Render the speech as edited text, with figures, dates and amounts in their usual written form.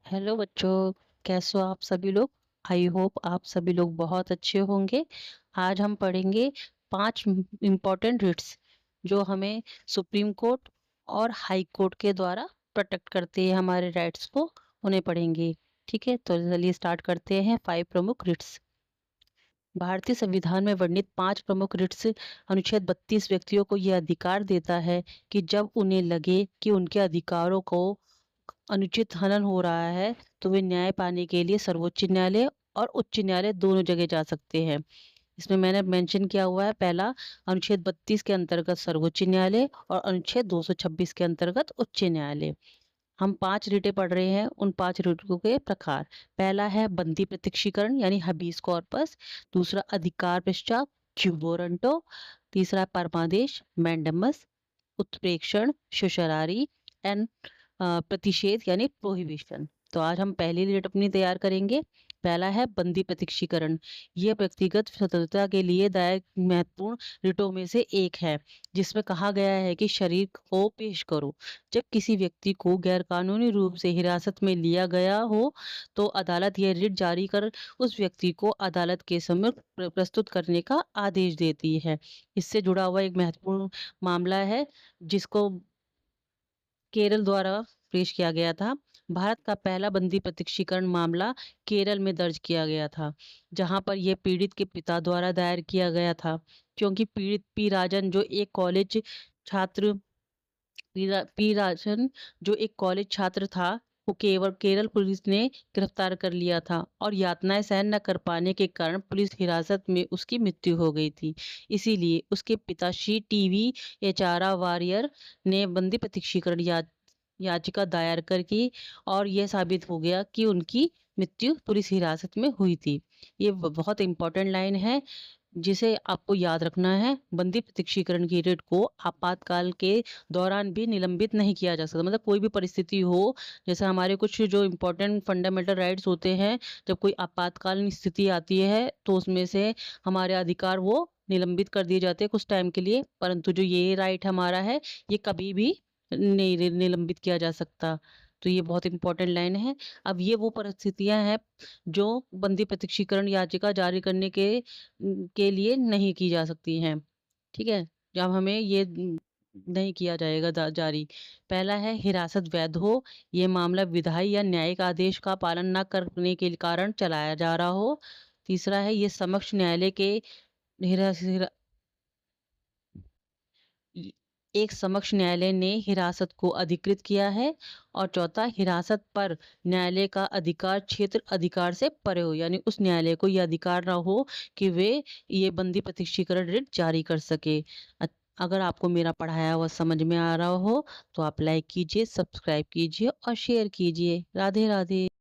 Hello बच्चों, कैसे हो आप सभी लोग। आई होप आप सभी लोग बहुत अच्छे होंगे। आज हम पढ़ेंगे 5 इम्पोर्टेंट रिट्स जो हमें सुप्रीम कोर्ट और हाई कोर्ट के द्वारा प्रोटेक्ट करते हैं हमारे राइट्स को। उन्हें पढ़ेंगे। ठीक है, तो चलिए स्टार्ट करते हैं। 5 प्रमुख रिट्स। भारतीय संविधान में वर्णित 5 प्रमुख रिट्स अनुच्छेद 32 व्यक्तियों को यह अधिकार देता है कि जब उन्हें लगे कि उनके अधिकारों को अनुचित हनन हो रहा है, तो वे न्याय पाने के लिए सर्वोच्च न्यायालय और उच्च न्यायालय दोनों जगह जा सकते हैं। इसमें मैंने मेंशन किया हुआ है, पहला अनुच्छेद 32 के अंतर्गत सर्वोच्च न्यायालय और अनुच्छेद 226 के अंतर्गत उच्च न्यायालय। हम 5 रीटें पढ़ रहे हैं। उन 5 रीटों के प्रकार। पहला है बंदी प्रत्यक्षीकरण यानी हबीस कॉर्पस। दूसरा अधिकार पश्चात क्यू वारंटो। तीसरा परमादेश मैंडेमस। उत्प्रेक्षण शुशरारी एंड प्रतिषेध यानी प्रोहिबिशन। तो आज हम पहली रीट अपनी तैयार करेंगे। पहला है बंदी प्रत्यक्षीकरण। यह व्यक्तिगत स्वतंत्रता के लिए दायर महत्वपूर्ण रिटों में से एक है, जिसमें कहा गया है कि शरीर को पेश करो। जब किसी व्यक्ति को गैरकानूनी रूप से हिरासत में लिया गया हो, तो अदालत यह रिट जारी कर उस व्यक्ति को अदालत के समक्ष प्रस्तुत करने का आदेश देती है। इससे जुड़ा हुआ एक महत्वपूर्ण मामला है, जिसको केरल द्वारा पेश किया गया था। भारत का पहला बंदी प्रत्यक्षीकरण मामला केरल में दर्ज किया गया था, जहां पर यह पीड़ित के पिता द्वारा दायर किया गया था, क्योंकि पीड़ित पी राजन जो एक कॉलेज छात्र पी राजन जो एक कॉलेज छात्र था, वो केवल केरल पुलिस ने गिरफ्तार कर लिया था और यातनाएं सहन न कर पाने के कारण पुलिस हिरासत में उसकी मृत्यु हो गई थी। इसीलिए उसके पिता श्री टीवी एचारा वारियर ने बंदी प्रत्यक्षीकरण याचिका दायर कर की, और यह साबित हो गया कि उनकी मृत्यु पुलिस हिरासत में हुई थी। ये बहुत इंपॉर्टेंट लाइन है, जिसे आपको याद रखना है। बंदी प्रत्यक्षीकरण की रिट को आपातकाल के दौरान भी निलंबित नहीं किया जा सकता। मतलब कोई भी परिस्थिति हो, जैसे हमारे कुछ जो इम्पोर्टेंट फंडामेंटल राइट्स होते हैं, जब कोई आपातकालीन स्थिति आती है तो उसमें से हमारे अधिकार वो निलंबित कर दिए जाते हैं कुछ टाइम के लिए, परंतु जो ये राइट हमारा है, ये कभी भी नहीं निलंबित किया जा सकता। तो ये बहुत इंपॉर्टेंट लाइन है। अब ये वो परिस्थितियां हैं जो बंदी प्रत्यक्षीकरण याचिका जारी करने के लिए नहीं की जा सकती हैं। ठीक है, जब हमें ये नहीं किया जाएगा जारी। पहला है हिरासत वैध हो। ये मामला विधायी या न्यायिक आदेश का पालन न करने के कारण चलाया जा रहा हो। तीसरा है ये समक्ष न्यायालय के हिरा, हिरा, एक समक्ष न्यायालय ने हिरासत को अधिकृत किया है। और चौथा, हिरासत पर न्यायालय का अधिकार क्षेत्र अधिकार से परे हो, यानी उस न्यायालय को यह अधिकार ना हो कि वे ये बंदी प्रत्यक्षीकरण रिट जारी कर सके। अगर आपको मेरा पढ़ाया हुआ समझ में आ रहा हो, तो आप लाइक कीजिए, सब्सक्राइब कीजिए और शेयर कीजिए। राधे राधे।